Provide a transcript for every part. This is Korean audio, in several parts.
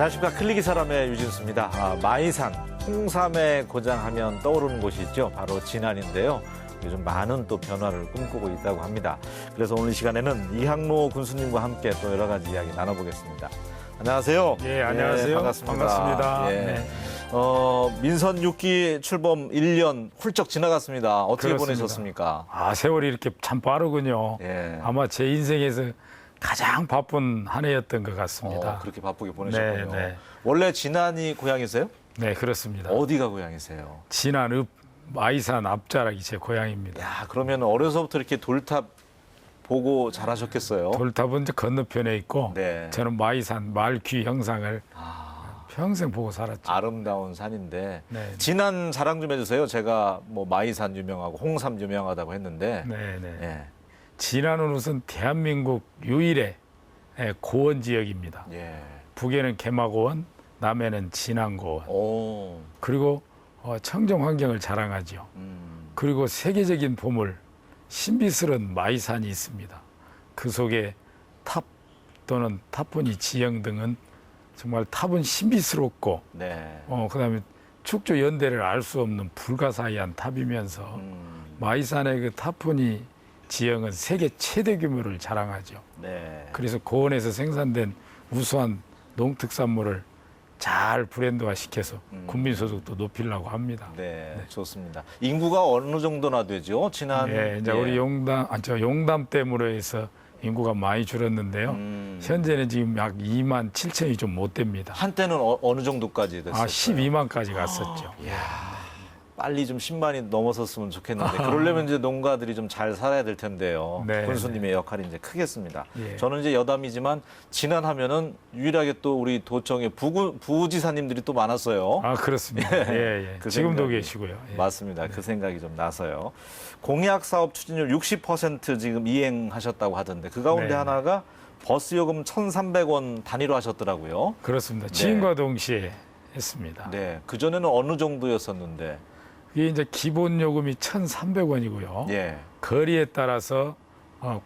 안녕하십니까. 클리기 사람의 유진수입니다. 마이산, 홍삼의 고장하면 떠오르는 곳이 있죠. 바로 진안인데요. 요즘 많은 또 변화를 꿈꾸고 있다고 합니다. 그래서 오늘 이 시간에는 이항로 군수님과 함께 또 여러 가지 이야기 나눠보겠습니다. 안녕하세요. 예, 안녕하세요. 네, 반갑습니다. 반갑습니다. 예. 네. 민선 6기 출범 1년 훌쩍 지나갔습니다. 어떻게 그렇습니다. 보내셨습니까? 세월이 이렇게 참 빠르군요. 예. 아마 제 인생에서 가장 바쁜 한 해였던 것 같습니다. 그렇게 바쁘게 보내셨군요. 네. 원래 진안이 고향이세요? 네, 그렇습니다. 어디가 고향이세요? 진안 마이산 앞자락이 제 고향입니다. 야, 그러면 어려서부터 이렇게 돌탑 보고 자라셨겠어요? 돌탑은 저 건너편에 있고 네. 저는 마이산 말귀 형상을 평생 보고 살았죠. 아름다운 산인데 네. 진안 자랑 좀 해주세요. 제가 뭐 마이산 유명하고 홍삼 유명하다고 했는데 네. 예. 진안은 우선 대한민국 유일의 고원 지역입니다. 예. 북에는 개마고원, 남해는 진안고원. 오. 그리고 청정 환경을 자랑하죠. 그리고 세계적인 보물, 신비스러운 마이산이 있습니다. 그 속에 탑 또는 타포니 지형 등은 정말 탑은 신비스럽고, 네. 그다음에 축조 연대를 알 수 없는 불가사의한 탑이면서 마이산의 그 타포니 지형은 세계 최대 규모를 자랑하죠. 네. 그래서 고원에서 생산된 우수한 농특산물을 잘 브랜드화 시켜서 국민소득도 높이려고 합니다. 네, 좋습니다. 인구가 어느 정도나 되죠? 지난 예, 이제 우리 용담 댐으로 해서 인구가 많이 줄었는데요. 현재는 지금 약 2만 7천이 좀 못 됩니다. 한때는 어느 정도까지 됐어요? 12만까지 갔었죠. 빨리 좀 10만이 넘어섰으면 좋겠는데 그러려면 이제 농가들이 좀 잘 살아야 될 텐데요. 네, 군수님의 역할이 이제 크겠습니다. 예. 저는 이제 여담이지만 진안하면은 유일하게 또 우리 도청의 부지사님들이 또 많았어요. 그렇습니다. 예. 그 지금도 생각이- 계시고요. 예. 맞습니다. 그 생각이 좀 나서요. 공약 사업 추진율 60% 지금 이행하셨다고 하던데 그 가운데 네. 하나가 버스 요금 1,300원 단위로 하셨더라고요. 그렇습니다. 네. 지금과 동시에 했습니다. 네, 그 전에는 어느 정도였었는데. 이게 이제 기본 요금이 1,300원이고요. 예. 거리에 따라서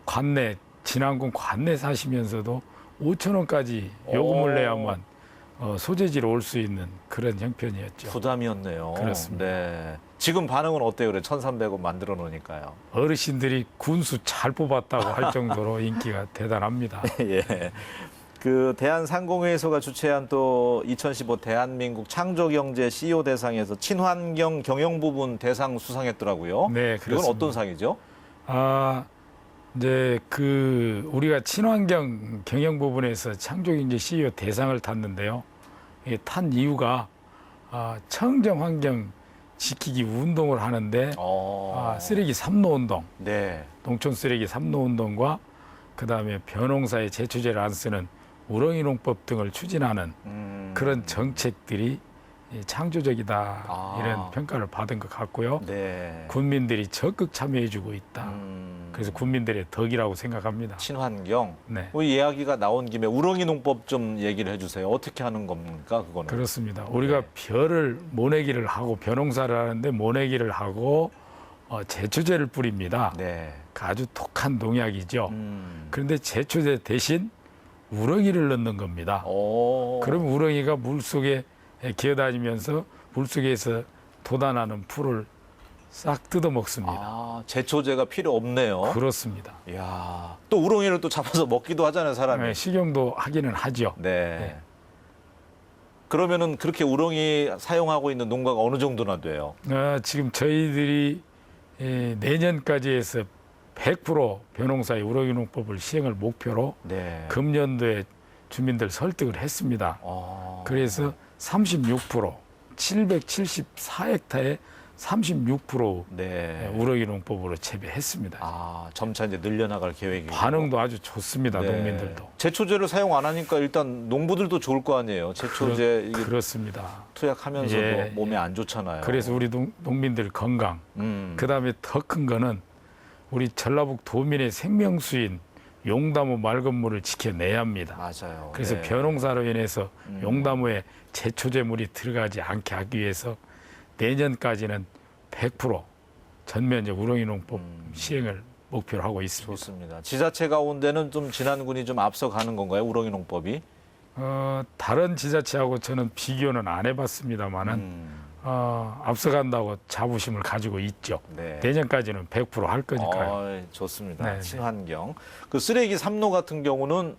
관내 진안군 관내 사시면서도 5,000원까지 요금을 내야만 소재지로 올 수 있는 그런 형편이었죠. 부담이었네요. 그렇습니다. 네. 지금 반응은 어때요? 그래 1,300원 만들어 놓으니까요. 어르신들이 군수 잘 뽑았다고 할 정도로 인기가 대단합니다. 예. 그 대한상공회의소가 주최한 또 2015 대한민국 창조경제 CEO 대상에서 친환경 경영 부분 대상 수상했더라고요. 네, 이건 그렇습니다. 어떤 상이죠? 이제 우리가 친환경 경영 부분에서 창조경제 CEO 대상을 탔는데요. 이게 탄 이유가 청정 환경 지키기 운동을 하는데 쓰레기 삼로 운동, 네. 농촌 쓰레기 삼로 운동과 그다음에 벼농사에 제초제를 안 쓰는 우렁이 농법 등을 추진하는 그런 정책들이 창조적이다 이런 평가를 받은 것 같고요. 네. 군민들이 적극 참여해주고 있다. 그래서 군민들의 덕이라고 생각합니다. 친환경. 네, 우리 이야기가 나온 김에 우렁이 농법 좀 얘기를 해주세요. 어떻게 하는 겁니까, 그거는? 그렇습니다. 우리가 네. 벼를 모내기를 하고 벼농사를 하는데 모내기를 하고 제초제를 뿌립니다. 네. 아주 독한 농약이죠. 그런데 제초제 대신 우렁이를 넣는 겁니다. 그럼 우렁이가 물속에 기어다니면서 물속에서 돋아나는 풀을 싹 뜯어먹습니다. 제초제가 필요 없네요. 그렇습니다. 이야, 또 우렁이를 또 잡아서 먹기도 하잖아요, 사람이. 식용도 하기는 하죠. 네. 그러면은 그렇게 우렁이 사용하고 있는 농가가 어느 정도나 돼요? 지금 저희들이 내년까지 해서 100% 벼농사의 우렁이 농법을 시행을 목표로 네. 금년도에 주민들 설득을 했습니다. 그래서 36% 774헥타에 36% 네. 우렁이 농법으로 재배했습니다. 점차 이제 늘려나갈 계획이고. 반응도 아주 좋습니다. 네. 농민들도. 제초제를 사용 안 하니까 일단 농부들도 좋을 거 아니에요. 제초제 이게 그렇습니다. 투약하면서도 예. 몸에 안 좋잖아요. 그래서 우리 농민들 건강. 그다음에 더 큰 거는 우리 전라북 도민의 생명수인 용담호 맑은 물을 지켜내야 합니다. 맞아요. 그래서 네. 벼농사로 인해서 용담호에 제초제물이 들어가지 않게 하기 위해서 내년까지는 100% 전면적 우렁이 농법 시행을 목표로 하고 있습니다. 좋습니다. 지자체 가운데는 좀 진안군이 좀 앞서가는 건가요? 우렁이 농법이? 다른 지자체하고 저는 비교는 안 해봤습니다만은 앞서간다고 자부심을 가지고 있죠. 네. 내년까지는 100% 할 거니까요. 좋습니다. 네, 친환경. 그 쓰레기 삼로 같은 경우는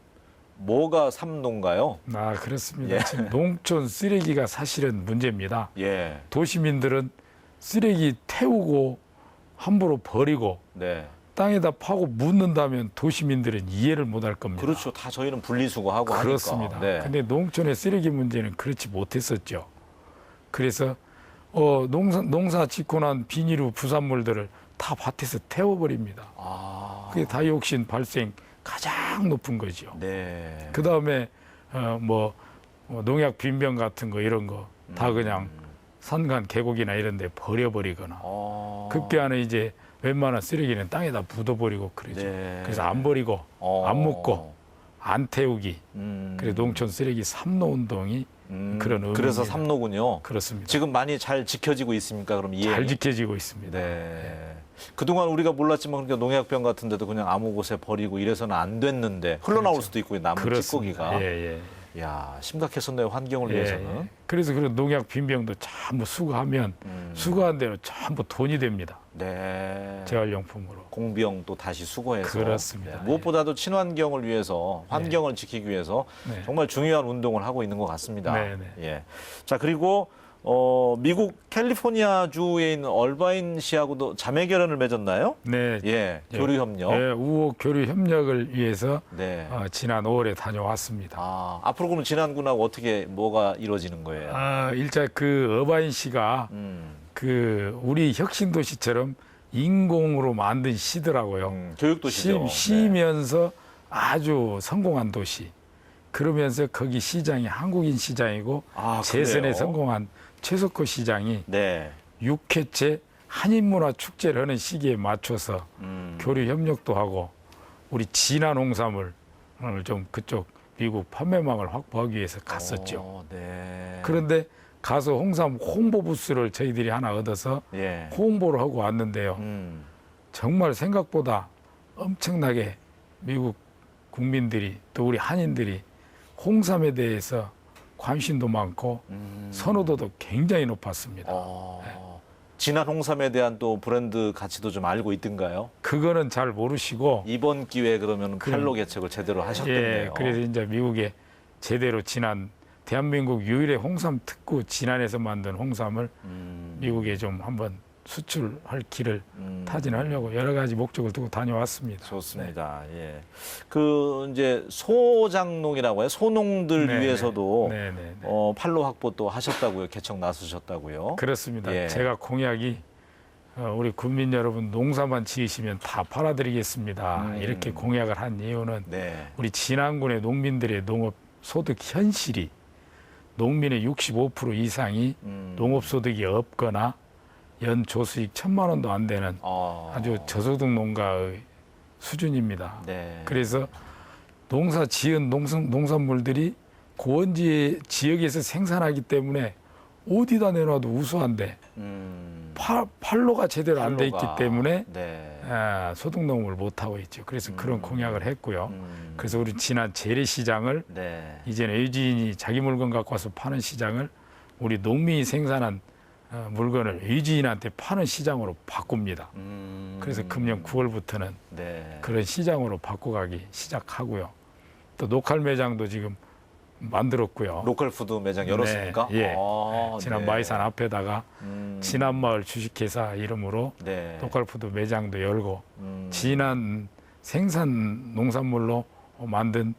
뭐가 삼로인가요? 그렇습니다. 예. 지금 농촌 쓰레기가 사실은 문제입니다. 예. 도시민들은 쓰레기 태우고 함부로 버리고 네. 땅에다 파고 묻는다면 도시민들은 이해를 못할 겁니다. 그렇죠. 다 저희는 분리수거하고 그렇습니다. 하니까. 네. 근데 농촌의 쓰레기 문제는 그렇지 못했었죠. 그래서 농사 짓고 난 비닐우 부산물들을 다 밭에서 태워버립니다. 그게 다이옥신 발생 가장 높은 거죠. 네. 그 다음에 농약 빈병 같은 거 이런 거 다 그냥 산간 계곡이나 이런 데 버려버리거나 급기야는 이제 웬만한 쓰레기는 땅에다 묻어버리고 그러죠. 네. 그래서 안 버리고 안 묻고 안 태우기. 그래서 농촌 쓰레기 삼로 운동이 그런 의미입니다. 그래서 삼로군요. 그렇습니다. 지금 많이 잘 지켜지고 있습니까? 그럼 이해. 잘 지켜지고 있습니다. 네. 그동안 우리가 몰랐지만 그러니까 농약병 같은 데도 그냥 아무 곳에 버리고 이래서는 안 됐는데 흘러나올 수도 있고 남은 그렇습니다. 찌꺼기가. 예. 야, 심각했었네요. 환경을 위해서는. 그래서 그런 농약 빈병도 전부 수거하면 수거한 대로 전부 돈이 됩니다. 네. 재활용품으로. 공병 또 다시 수거해서. 그렇습니다. 무엇보다도 친환경을 위해서, 환경을 지키기 위해서 네. 정말 중요한 운동을 하고 있는 것 같습니다. 네. 예. 자, 그리고 미국 캘리포니아 주에 있는 얼바인 시하고도 자매 결연을 맺었나요? 네. 예. 교류 협력. 네, 우호 교류 협력을 위해서 네. 지난 5월에 다녀왔습니다. 앞으로 그럼 진안군하고 어떻게 뭐가 이루어지는 거예요? 일자 그 어바인 시가 그 우리 혁신도시처럼 인공으로 만든 시더라고요. 교육도시죠. 시면서 아주 성공한 도시. 그러면서 거기 시장이 한국인 시장이고 재선에 그래요? 성공한 최석호 시장이 네. 6회째 한인문화 축제를 하는 시기에 맞춰서 교류 협력도 하고 우리 진화 농산물 오늘 좀 그쪽 미국 판매망을 확보하기 위해서 갔었죠. 네. 그런데 가서 홍삼 홍보 부스를 저희들이 하나 얻어서 예. 홍보를 하고 왔는데요. 정말 생각보다 엄청나게 미국 국민들이 또 우리 한인들이 홍삼에 대해서 관심도 많고 선호도도 굉장히 높았습니다. 진안 홍삼에 대한 또 브랜드 가치도 좀 알고 있던가요? 그거는 잘 모르시고 이번 기회에 그러면 팔로 개척을 제대로 하셨겠네요. 그래서 이제 미국에 제대로 진안 대한민국 유일의 홍삼 특구 진안에서 만든 홍삼을 미국에 좀 한번 수출할 길을 타진하려고 여러 가지 목적을 두고 다녀왔습니다. 좋습니다. 예. 그 이제 소장농이라고 해요. 소농들 네네. 위해서도 네네. 판로 확보 또 하셨다고요. 개척 나서셨다고요. 그렇습니다. 예. 제가 공약이 우리 국민 여러분 농사만 지으시면 다 팔아드리겠습니다. 이렇게 공약을 한 이유는 네. 우리 진안군의 농민들의 농업 소득 현실이 농민의 65% 이상이 농업 소득이 없거나 연 조수익 1,000만 원도 안 되는 아주 저소득 농가의 수준입니다. 네. 그래서 농사 지은 농산물들이 고원지 지역에서 생산하기 때문에 어디다 내놔도 우수한데 판로가 제대로 안 돼 있기 때문에 네. 소득농업을 못 하고 있죠. 그래서 그런 공약을 했고요. 그래서 우리 지난 재래시장을 네. 이제는 의지인이 자기 물건 갖고 와서 파는 시장을 우리 농민이 생산한 물건을 의지인한테 파는 시장으로 바꿉니다. 그래서 금년 9월부터는 네. 그런 시장으로 바꿔가기 시작하고요. 또 로컬 매장도 지금 만들었고요. 로컬 푸드 매장 열었습니까? 네, 예. 지난 네. 마이산 앞에다가 진안마을 주식회사 이름으로 네. 로컬 푸드 매장도 열고 진안 생산 농산물로 만든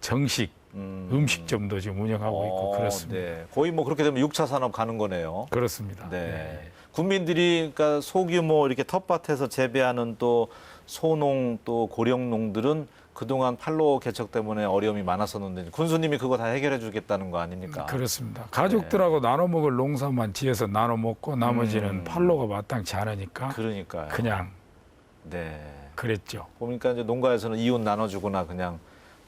정식 음식점도 지금 운영하고 있고 그렇습니다. 네. 거의 뭐 그렇게 되면 6차 산업 가는 거네요. 그렇습니다. 네. 군민들이 그러니까 소규모 이렇게 텃밭에서 재배하는 또 소농 또 고령농들은 그동안 판로 개척 때문에 어려움이 많았었는데 군수님이 그거 다 해결해 주겠다는 거 아닙니까? 그렇습니다. 가족들하고 나눠 먹을 농사만 지어서 나눠 먹고 나머지는 판로가 마땅치 않으니까 그러니까요. 그냥 네. 그랬죠. 보니까 이제 농가에서는 이웃 나눠주거나 그냥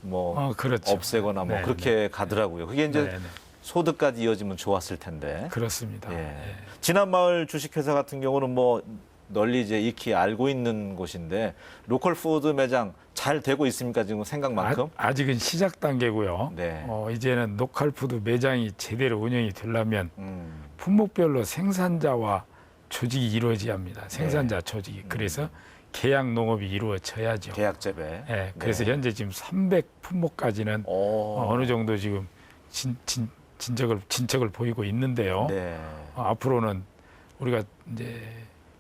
뭐 그렇죠. 없애거나 뭐 네, 그렇게 가더라고요. 그게 이제 네. 소득까지 이어지면 좋았을 텐데. 그렇습니다. 예. 진안마을 주식회사 같은 경우는 뭐 널리 이제 익히 알고 있는 곳인데 로컬 푸드 매장 잘 되고 있습니까? 지금 생각만큼? 아직은 시작 단계고요. 네. 이제는 로컬 푸드 매장이 제대로 운영이 되려면 품목별로 생산자와 조직이 이루어져야 합니다. 생산자 조직이. 그래서 계약 농업이 이루어져야죠. 계약 재배. 네, 그래서 네. 현재 지금 300품목까지는 어느 정도 지금 진척을 보이고 있는데요. 네. 앞으로는 우리가 이제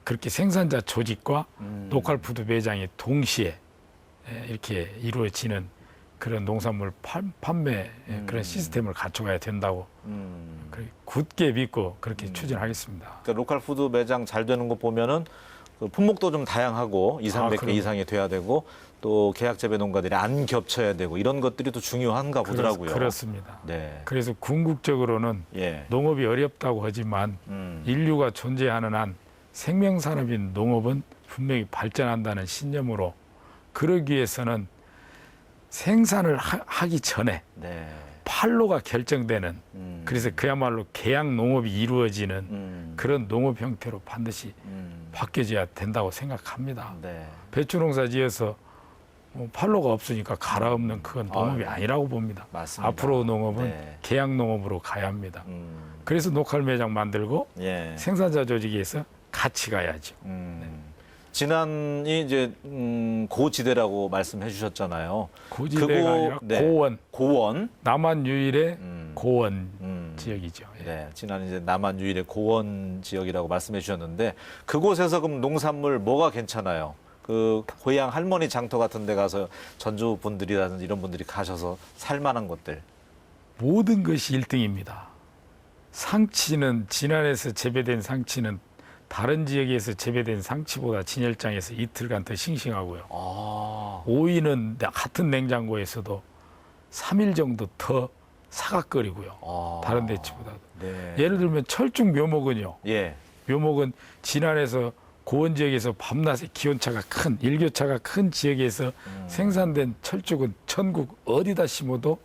그렇게 생산자 조직과 로컬 푸드 매장이 동시에 이렇게 이루어지는 그런 농산물 판매 그런 시스템을 갖춰가야 된다고 굳게 믿고 그렇게 추진하겠습니다. 그러니까 로컬 푸드 매장 잘 되는 거 보면은 그 품목도 좀 다양하고 2, 300개 그럼요. 이상이 돼야 되고 또 계약 재배 농가들이 안 겹쳐야 되고 이런 것들이 또 중요한가 보더라고요. 그렇습니다. 네. 그래서 궁극적으로는 예. 농업이 어렵다고 하지만 인류가 존재하는 한 생명산업인 농업은 분명히 발전한다는 신념으로 그러기 위해서는 생산을 하기 전에 네. 판로가 결정되는 그래서 그야말로 계약 농업이 이루어지는 그런 농업 형태로 반드시 바뀌어져야 된다고 생각합니다. 네. 배추 농사 지어서 판로가 없으니까 갈아엎는 그건 농업이 아니라고 봅니다. 맞습니다. 앞으로 농업은 네. 계약 농업으로 가야 합니다. 그래서 로컬 매장 만들고 예. 생산자 조직에서 같이 가야죠. 지난이 이제 고지대라고 말씀해 주셨잖아요. 고지대가 아니라 네. 고원, 고원. 남한 유일의 고원 음. 지역이죠. 예. 네, 지난 이제 남한 유일의 고원 지역이라고 말씀해 주셨는데 그곳에서 그럼 농산물 뭐가 괜찮아요? 그 고향 할머니 장터 같은 데 가서 전주 분들이라든지 이런 분들이 가셔서 살 만한 것들. 모든 것이 1등입니다. 상치는 진안에서 재배된 상치는 다른 지역에서 재배된 상치보다 진열장에서 이틀간 더 싱싱하고요. 아. 오이는 같은 냉장고에서도 3일 정도 더 사각거리고요. 아. 다른 대치보다도. 네. 예를 들면 철쭉 묘목은요. 예. 묘목은 진안에서 고원 지역에서 밤낮의 기온차가 큰 일교차가 큰 지역에서 생산된 철쭉은 전국 어디다 심어도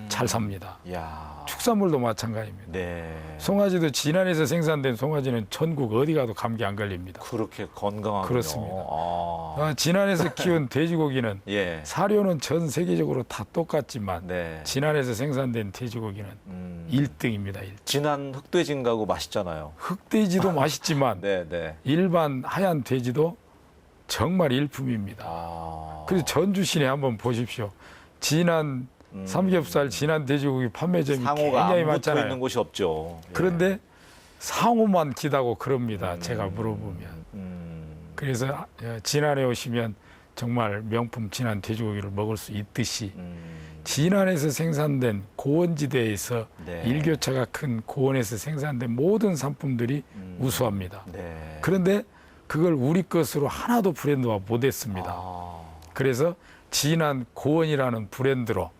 잘 삽니다. 야. 축산물도 마찬가지입니다. 네. 송아지도 진안에서 생산된 송아지는 전국 어디 가도 감기 안 걸립니다. 그렇게 건강하군요. 그렇습니다. 아. 진안에서 키운 돼지고기는 예. 사료는 전 세계적으로 다 똑같지만 네. 진안에서 생산된 돼지고기는 1등입니다. 1등. 진한 흑돼지인가고 맛있잖아요. 흑돼지도 맛있지만 네, 네. 일반 하얀 돼지도 정말 일품입니다. 아. 그래서 전주 시내 한번 보십시오. 진안 삼겹살, 진안 돼지고기 판매점이 상호가 굉장히 안 붙어 많잖아요. 있는 곳이 없죠. 예. 그런데 상호만 기다고 그럽니다. 제가 물어보면. 그래서 진안에 오시면 정말 명품 진안 돼지고기를 먹을 수 있듯이 진안에서 생산된 고원지대에서 네. 일교차가 큰 고원에서 생산된 모든 상품들이 우수합니다. 네. 그런데 그걸 우리 것으로 하나도 브랜드화 못했습니다. 아. 그래서 진안 고원이라는 브랜드로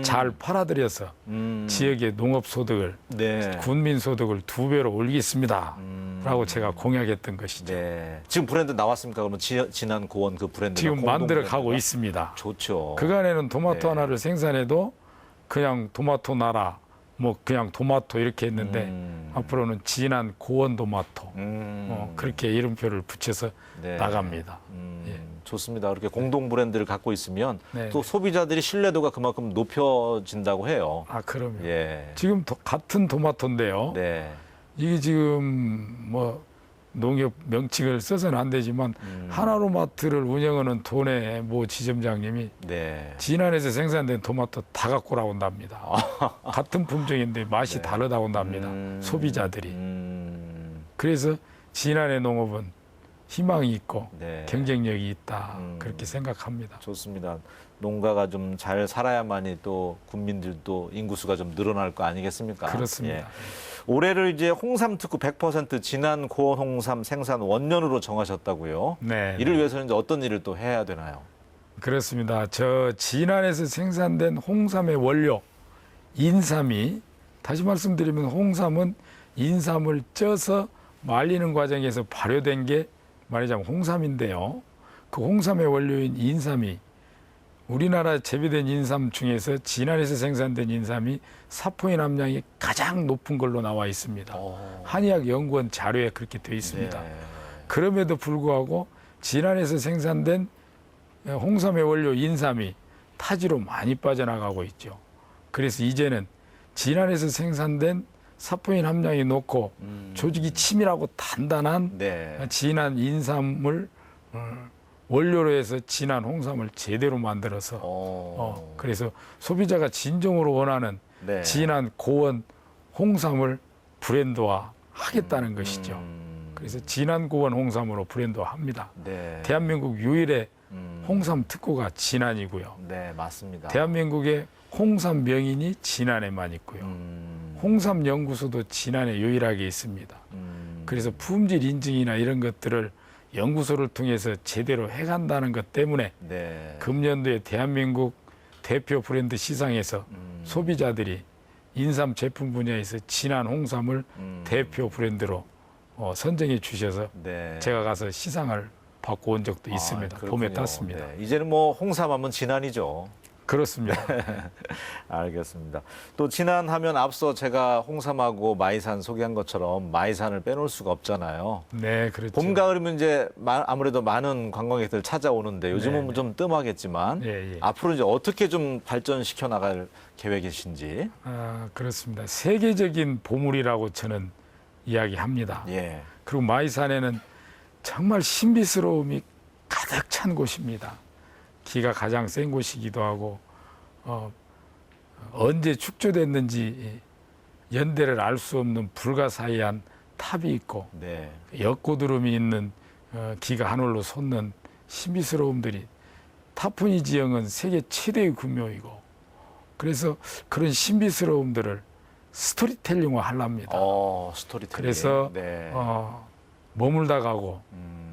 잘 팔아들여서 지역의 농업 소득을 네. 군민 소득을 2배로 올리겠습니다. 라고 제가 공약했던 것이죠. 네. 지금 브랜드 나왔습니까? 그러면 진한 고원 그 브랜드 지금 만들어 가고 있습니다. 좋죠. 그간에는 토마토 네. 하나를 생산해도 그냥 토마토 나라, 뭐 그냥 토마토 이렇게 했는데 앞으로는 진한 고원 토마토 그렇게 이름표를 붙여서 네. 나갑니다. 예. 좋습니다. 그렇게 공동 브랜드를 갖고 있으면 네. 또 소비자들이 신뢰도가 그만큼 높여진다고 해요. 그럼요. 예. 지금 같은 토마토인데요. 네. 이게 지금 뭐 농협 명칭을 써서는 안 되지만 하나로마트를 운영하는 도내 모 지점장님이 네. 진안에서 생산된 토마토 다 갖고 나온답니다. 같은 품종인데 맛이 다르다고 한답니다. 소비자들이. 그래서 진안의 농업은 희망이 있고 네. 경쟁력이 있다. 그렇게 생각합니다. 좋습니다. 농가가 좀 잘 살아야만이 또 국민들도 인구수가 좀 늘어날 거 아니겠습니까? 그렇습니다. 예. 올해를 이제 홍삼 특구 100% 진한 고원 홍삼 생산 원년으로 정하셨다고요. 네. 이를 위해서는 이제 어떤 일을 또 해야 되나요? 그렇습니다. 저 진안에서 생산된 홍삼의 원료 인삼이 다시 말씀드리면 홍삼은 인삼을 쪄서 말리는 과정에서 발효된 게 말하자면 홍삼인데요. 그 홍삼의 원료인 인삼이 우리나라 재배된 인삼 중에서 진안에서 생산된 인삼이 사포인 함량이 가장 높은 걸로 나와 있습니다. 한의학 연구원 자료에 그렇게 되어 있습니다. 네. 그럼에도 불구하고 진안에서 생산된 홍삼의 원료 인삼이 타지로 많이 빠져나가고 있죠. 그래서 이제는 진안에서 생산된 사포닌 함량이 높고 조직이 치밀하고 단단한 네. 진안 인삼을 원료로 해서 진안 홍삼을 제대로 만들어서 그래서 소비자가 진정으로 원하는 네. 진안 고원 홍삼을 브랜드화 하겠다는 것이죠. 그래서 진안 고원 홍삼으로 브랜드화합니다. 네. 대한민국 유일의 홍삼 특구가 진안이고요. 네, 맞습니다. 대한민국의 홍삼 명인이 진안에만 있고요. 홍삼 연구소도 진안에 유일하게 있습니다. 그래서 품질 인증이나 이런 것들을 연구소를 통해서 제대로 해간다는 것 때문에 네. 금년도에 대한민국 대표 브랜드 시상에서 소비자들이 인삼 제품 분야에서 진안 홍삼을 대표 브랜드로 선정해 주셔서 네. 제가 가서 시상을 받고 온 적도 있습니다. 그렇군요. 봄에 땄습니다. 네. 이제는 뭐 홍삼하면 진안이죠. 그렇습니다. 알겠습니다. 또 진안하면 앞서 제가 홍삼하고 마이산 소개한 것처럼 마이산을 빼놓을 수가 없잖아요. 네, 그렇죠. 봄, 가을이면 이제 아무래도 많은 관광객들 찾아오는데 요즘은 네, 좀 뜸하겠지만 예, 예. 앞으로 이제 어떻게 좀 발전시켜 나갈 계획이신지. 그렇습니다. 세계적인 보물이라고 저는 이야기합니다. 예. 그리고 마이산에는 정말 신비스러움이 가득 찬 곳입니다. 기가 가장 센 곳이기도 하고 언제 축조됐는지 연대를 알 수 없는 불가사의한 탑이 있고 네. 역고드름이 있는 기가 하늘로 솟는 신비스러움들이 타프니 지형은 세계 최대의 금묘이고 그래서 그런 신비스러움들을 스토리텔링화 하랍니다. 스토리텔링. 그래서 네. 머물다 가고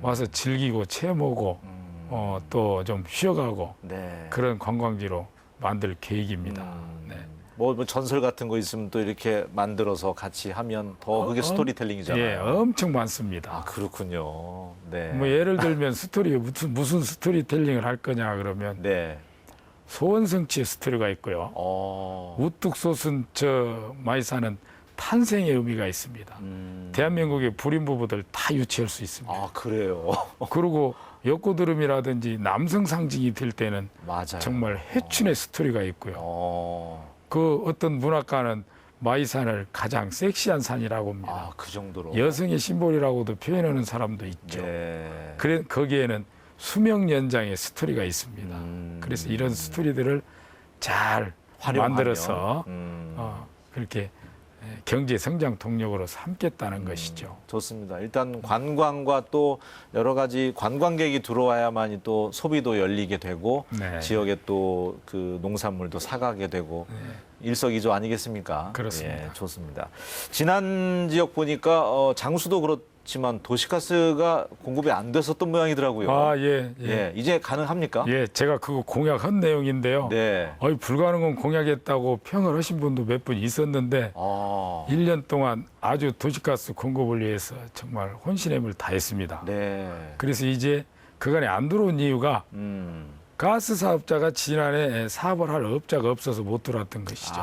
와서 즐기고 체험하고 또 좀 쉬어가고 네. 그런 관광지로 만들 계획입니다. 네. 뭐 전설 같은 거 있으면 또 이렇게 만들어서 같이 하면 더 그게 스토리텔링이잖아요. 예, 엄청 많습니다. 아, 그렇군요. 네. 뭐 예를 들면 스토리 무슨 스토리텔링을 할 거냐 그러면 네. 소원성취의 스토리가 있고요. 우뚝 솟은 저 마이산은 탄생의 의미가 있습니다. 대한민국의 불임 부부들 다 유치할 수 있습니다. 아, 그래요. 그리고 역고드름이라든지 남성 상징이 될 때는 맞아요. 정말 해춘의 스토리가 있고요. 그 어떤 문학가는 마이산을 가장 섹시한 산이라고 합니다. 아, 그 정도로. 여성의 심볼이라고도 표현하는 사람도 있죠. 네. 그래 거기에는 수명 연장의 스토리가 있습니다. 그래서 이런 스토리들을 잘 활용하면. 만들어서 그렇게 경제 성장 동력으로 삼겠다는 것이죠. 좋습니다. 일단 관광과 또 여러 가지 관광객이 들어와야만이 또 소비도 열리게 되고 네. 지역에 또 그 농산물도 사가게 되고 일석이조 아니겠습니까? 그렇습니다. 예, 좋습니다. 지난 지역 보니까 장수도 그렇지만 도시가스가 공급이 안 됐었던 모양이더라고요. 아, 예, 예. 예, 이제 가능합니까? 예, 제가 그거 공약한 내용인데요. 네. 불가능은 공약했다고 평을 하신 분도 몇 분 있었는데 1년 동안 아주 도시가스 공급을 위해서 정말 혼신의 다했습니다. 네. 그래서 이제 그간에 안 들어온 이유가 가스 사업자가 지난해 사업을 할 업자가 없어서 못 들어왔던 것이죠.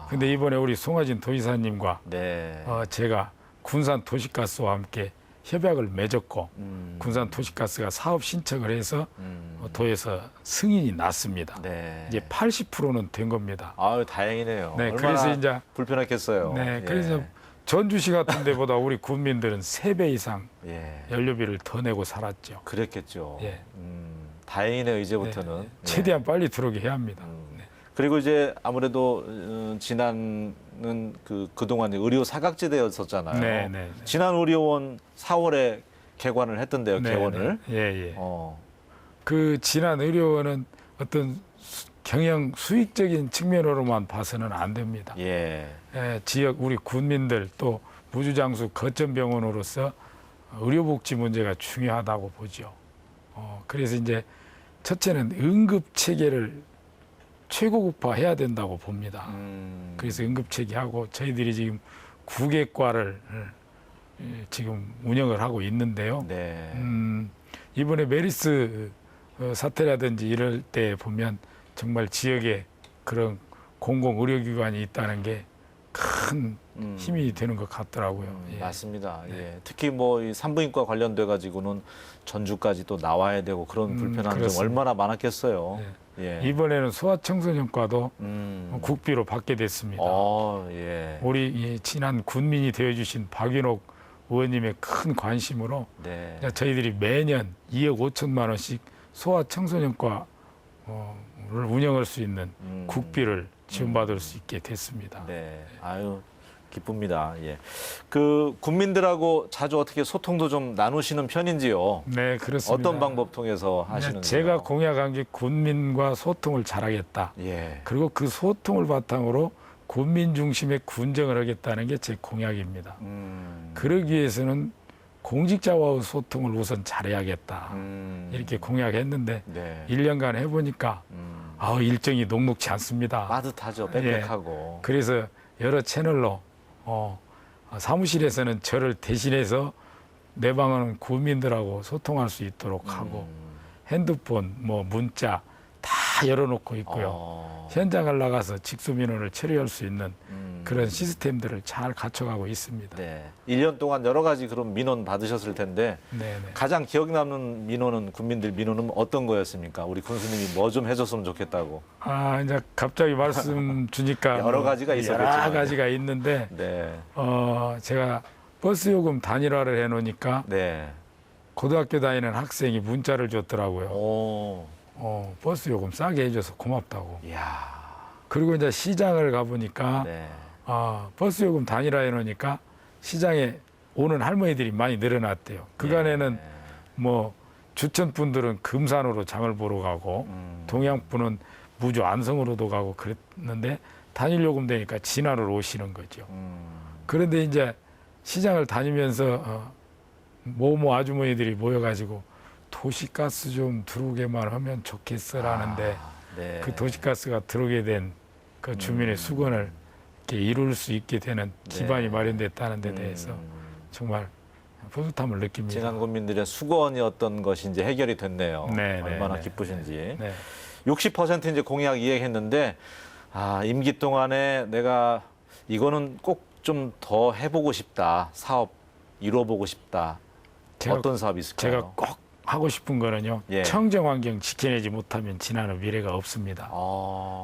근데 이번에 우리 송하진 도지사님과 네. 제가 군산 도시가스와 함께 협약을 맺었고 군산 도시가스가 사업 신청을 해서 도에서 승인이 났습니다. 네. 이제 80%는 된 겁니다. 아유, 다행이네요. 네, 얼마나 그래서 이제 불편했겠어요. 네, 예. 그래서 전주시 같은 데보다 우리 국민들은 3배 이상 예. 연료비를 더 내고 살았죠. 그랬겠죠. 예. 다행이네요, 이제부터는. 네, 최대한 빨리 들어오게 해야 합니다. 네. 그리고 이제 아무래도 지난은 그동안 의료 사각지대였었잖아요. 네, 네, 네. 지난 의료원 4월에 개관을 했던데요, 네, 개원을. 네. 예, 예. 어, 그 진안 의료원은 어떤 경영 수익적인 측면으로만 봐서는 안 됩니다. 예. 지역 우리 군민들 또 무주장수 거점병원으로서 의료복지 문제가 중요하다고 보죠. 그래서 이제 첫째는 응급 체계를 최고급화해야 된다고 봅니다. 그래서 응급 체계하고 저희들이 지금 구객과를 지금 운영을 하고 있는데요. 네. 이번에 메리스 사태라든지 이럴 때 보면 정말 지역에 그런 공공의료기관이 있다는 게 큰 힘이 되는 것 같더라고요. 예. 맞습니다. 예. 특히 뭐 이 산부인과 관련돼 가지고는 전주까지 또 나와야 되고 그런 불편함이 좀 그렇습니다. 얼마나 많았겠어요. 예. 예. 이번에는 소아청소년과도 국비로 받게 됐습니다. 예. 우리 이 친한 군민이 되어주신 박윤옥 의원님의 큰 관심으로 네. 저희들이 매년 2억 5천만 원씩 소아청소년과를 운영할 수 있는 국비를 지원받을 수 있게 됐습니다. 네. 아유, 기쁩니다. 예. 그 군민들하고 자주 어떻게 소통도 좀 나누시는 편인지요? 네, 그렇습니다. 어떤 방법 통해서 하시는지요? 제가 공약한 게 군민과 소통을 잘하겠다. 예. 그리고 그 소통을 바탕으로 군민 중심의 군정을 하겠다는 게 제 공약입니다. 그러기 위해서는 공직자와의 소통을 우선 잘해야겠다. 이렇게 공약했는데 네. 1년간 해보니까 일정이 녹록지 않습니다. 빠듯하죠. 빽빽하고. 그래서 여러 채널로 사무실에서는 저를 대신해서 내 방은 군민들하고 소통할 수 있도록 하고 핸드폰, 뭐 문자 다 열어놓고 있고요. 현장을 나가서 직수민원을 처리할 수 있는 그런 시스템들을 잘 갖춰가고 있습니다. 네. 1년 동안 여러 가지 그런 민원 받으셨을 텐데 네네. 가장 기억 남는 민원은 군민들 민원은 어떤 거였습니까? 우리 군수님이 뭐 좀 해줬으면 좋겠다고. 이제 갑자기 말씀 주니까 여러 가지가 있었겠지만. 여러 가지가 있는데 네. 제가 버스 요금 단일화를 해놓으니까 네. 고등학교 다니는 학생이 문자를 줬더라고요. 오. 버스 요금 싸게 해줘서 고맙다고. 이야. 그리고 이제 시장을 가보니까 네. 버스 요금 단일화 해놓으니까 시장에 오는 할머니들이 많이 늘어났대요. 그간에는 뭐 주천 분들은 금산으로 장을 보러 가고 동양 분은 무주 안성으로도 가고 그랬는데 단일 요금 되니까 진안으로 오시는 거죠. 그런데 이제 시장을 다니면서 모모 아주머니들이 모여가지고 도시가스 좀 들어오게만 하면 좋겠어라는데 네. 그 도시가스가 들어오게 된 그 주민의 수건을 이렇게 이룰 수 있게 되는 기반이 마련됐다는 데 대해서 정말 뿌듯함을 느낍니다. 지난 군민들의 수건이었던 것이 이제 해결이 됐네요. 네, 얼마나 네, 기쁘신지. 네. 60% 이제 공약 이행했는데 임기 동안에 내가 이거는 꼭 좀 더 해보고 싶다. 사업 이뤄보고 싶다. 어떤 사업이 있을까요? 제가 꼭 하고 싶은 거는요. 예. 청정 환경 지켜내지 못하면 지나는 미래가 없습니다.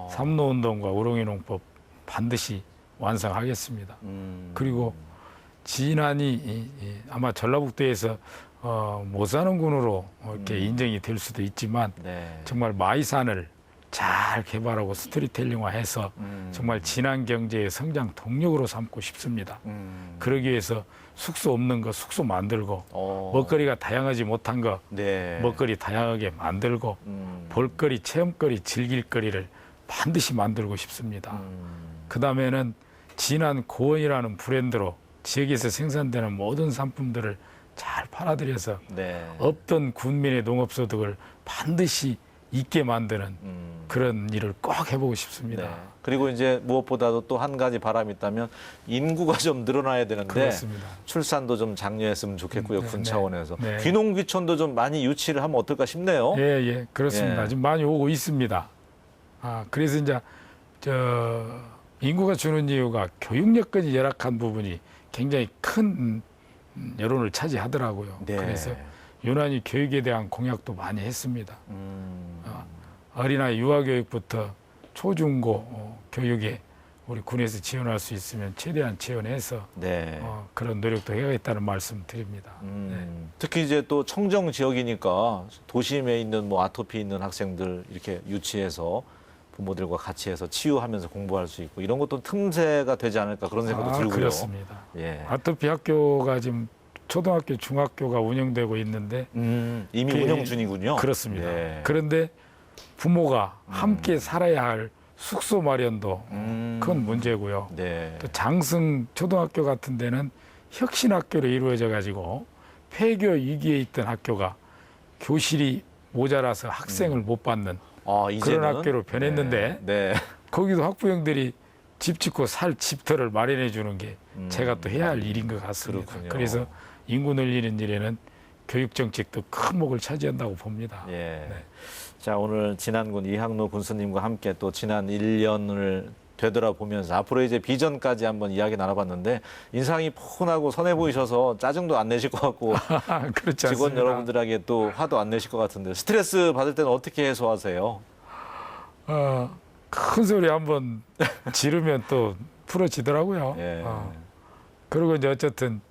삼로운동과 우롱이농법 반드시 완성하겠습니다. 그리고 진안이 아마 전라북도에서 못 사는 군으로 이렇게 인정이 될 수도 있지만 네. 정말 마이산을 잘 개발하고 스토리텔링화해서 정말 진안 경제의 성장 동력으로 삼고 싶습니다. 그러기 위해서 숙소 없는 거 숙소 만들고 먹거리가 다양하지 못한 거 네. 먹거리 다양하게 만들고 볼거리, 체험거리, 즐길거리를 반드시 만들고 싶습니다. 그다음에는 진안 고원이라는 브랜드로 지역에서 생산되는 모든 상품들을 잘 팔아들여서 네. 없던 군민의 농업소득을 반드시 있게 만드는 그런 일을 꼭 해보고 싶습니다. 네. 그리고 이제 무엇보다도 또 한 가지 바람이 있다면 인구가 좀 늘어나야 되는데 그렇습니다. 출산도 좀 장려했으면 좋겠고요. 군 네, 차원에서. 네. 귀농귀촌도 좀 많이 유치를 하면 어떨까 싶네요. 예, 그렇습니다. 예. 지금 많이 오고 있습니다. 그래서 이제 인구가 주는 이유가 교육 여건이 열악한 부분이 굉장히 큰 여론을 차지하더라고요. 네. 그래서 유난히 교육에 대한 공약도 많이 했습니다. 어린아이 유아교육부터 초중고 교육에 우리 군에서 지원할 수 있으면 최대한 지원해서 네. 그런 노력도 해야겠다는 말씀 드립니다. 특히 이제 또 청정 지역이니까 도심에 있는 뭐 아토피 있는 학생들 이렇게 유치해서 부모들과 같이 해서 치유하면서 공부할 수 있고 이런 것도 틈새가 되지 않을까 그런 생각도 들고요. 그렇습니다. 예. 아토피 학교가 지금 초등학교, 중학교가 운영되고 있는데 이미 운영 중이군요. 그렇습니다. 예. 그런데 부모가 함께 살아야 할 숙소 마련도 큰 문제고요. 네. 또 장승 초등학교 같은 데는 혁신학교로 이루어져 가지고 폐교 위기에 있던 학교가 교실이 모자라서 학생을 못 받는 그런 이제는? 학교로 변했는데 네. 거기도 학부형들이 집 짓고 살 집터를 마련해 주는 게 제가 또 해야 할 일인 것 같습니다. 그렇군요. 그래서 인구 늘리는 일에는 교육 정책도 큰 목을 차지한다고 봅니다. 예. 네. 자, 오늘 진안군 이항로 군수님과 함께 또 지난 1년을 되돌아보면서 앞으로 이제 비전까지 한번 이야기 나눠봤는데 인상이 푸근하고 선해 보이셔서 짜증도 안 내실 것 같고 그렇지 직원 않습니다. 여러분들에게 또 화도 안 내실 것 같은데 스트레스 받을 때는 어떻게 해소하세요? 큰 소리 한번 지르면 또 풀어지더라고요. 예. 그리고 이제 어쨌든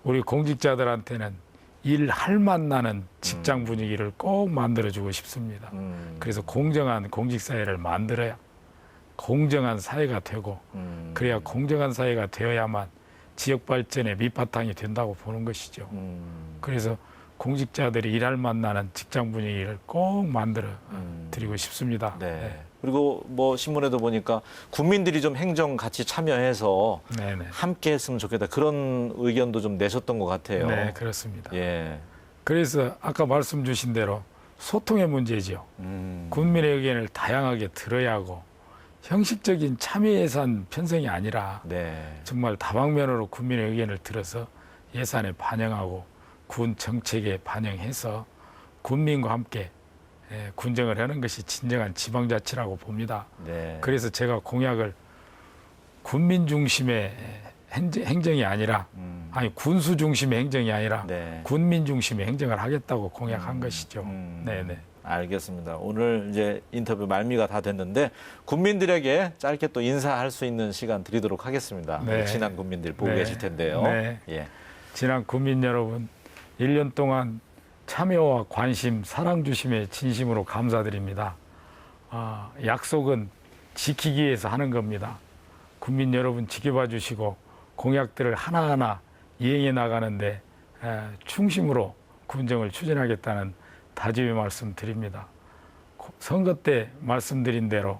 우리 공직자들한테는 일할 맛 나는 직장 분위기를 꼭 만들어주고 싶습니다. 그래서 공정한 공직사회를 만들어야 공정한 사회가 되고 그래야 공정한 사회가 되어야만 지역 발전의 밑바탕이 된다고 보는 것이죠. 그래서 공직자들이 일할 맛 나는 직장 분위기를 꼭 만들어 드리고 싶습니다. 네. 네. 그리고 뭐 신문에도 보니까 국민들이 좀 행정 같이 참여해서 네네. 함께 했으면 좋겠다. 그런 의견도 좀 내셨던 것 같아요. 네, 그렇습니다. 예. 그래서 아까 말씀 주신 대로 소통의 문제죠. 국민의 의견을 다양하게 들어야 하고 형식적인 참여 예산 편성이 아니라 네. 정말 다방면으로 국민의 의견을 들어서 예산에 반영하고 군 정책에 반영해서 군민과 함께 군정을 하는 것이 진정한 지방자치라고 봅니다. 네. 그래서 제가 공약을 군민 중심의 행정이 아니라 아니 군수 중심의 행정이 아니라 네. 군민 중심의 행정을 하겠다고 공약한 것이죠. 네네. 알겠습니다. 오늘 이제 인터뷰 말미가 다 됐는데 국민들에게 짧게 또 인사할 수 있는 시간 드리도록 하겠습니다. 네. 우리 친한 국민들 보고 네. 계실 텐데요. 네. 예. 지난 국민 여러분, 1년 동안 참여와 관심, 사랑 주심에 진심으로 감사드립니다. 약속은 지키기 위해서 하는 겁니다. 국민 여러분 지켜봐 주시고 공약들을 하나하나 이행해 나가는데 충심으로 군정을 추진하겠다는 다짐의 말씀 드립니다. 선거 때 말씀드린 대로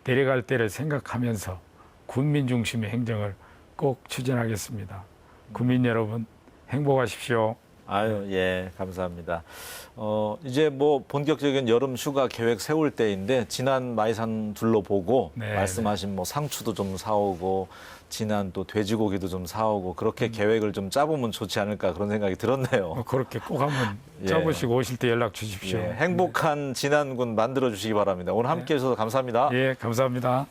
내려갈 때를 생각하면서 군민 중심의 행정을 꼭 추진하겠습니다. 국민 여러분 행복하십시오. 아유, 예, 감사합니다. 이제 뭐 본격적인 여름 휴가 계획 세울 때인데 지난 마이산 둘러보고 네, 말씀하신 뭐 상추도 좀 사오고 지난 또 돼지고기도 좀 사오고 그렇게 계획을 좀 짜보면 좋지 않을까 그런 생각이 들었네요. 그렇게 꼭 한번 예. 짜보시고 오실 때 연락 주십시오. 예, 행복한 진안군 만들어 주시기 바랍니다. 오늘 함께 해주셔서 감사합니다. 예, 감사합니다.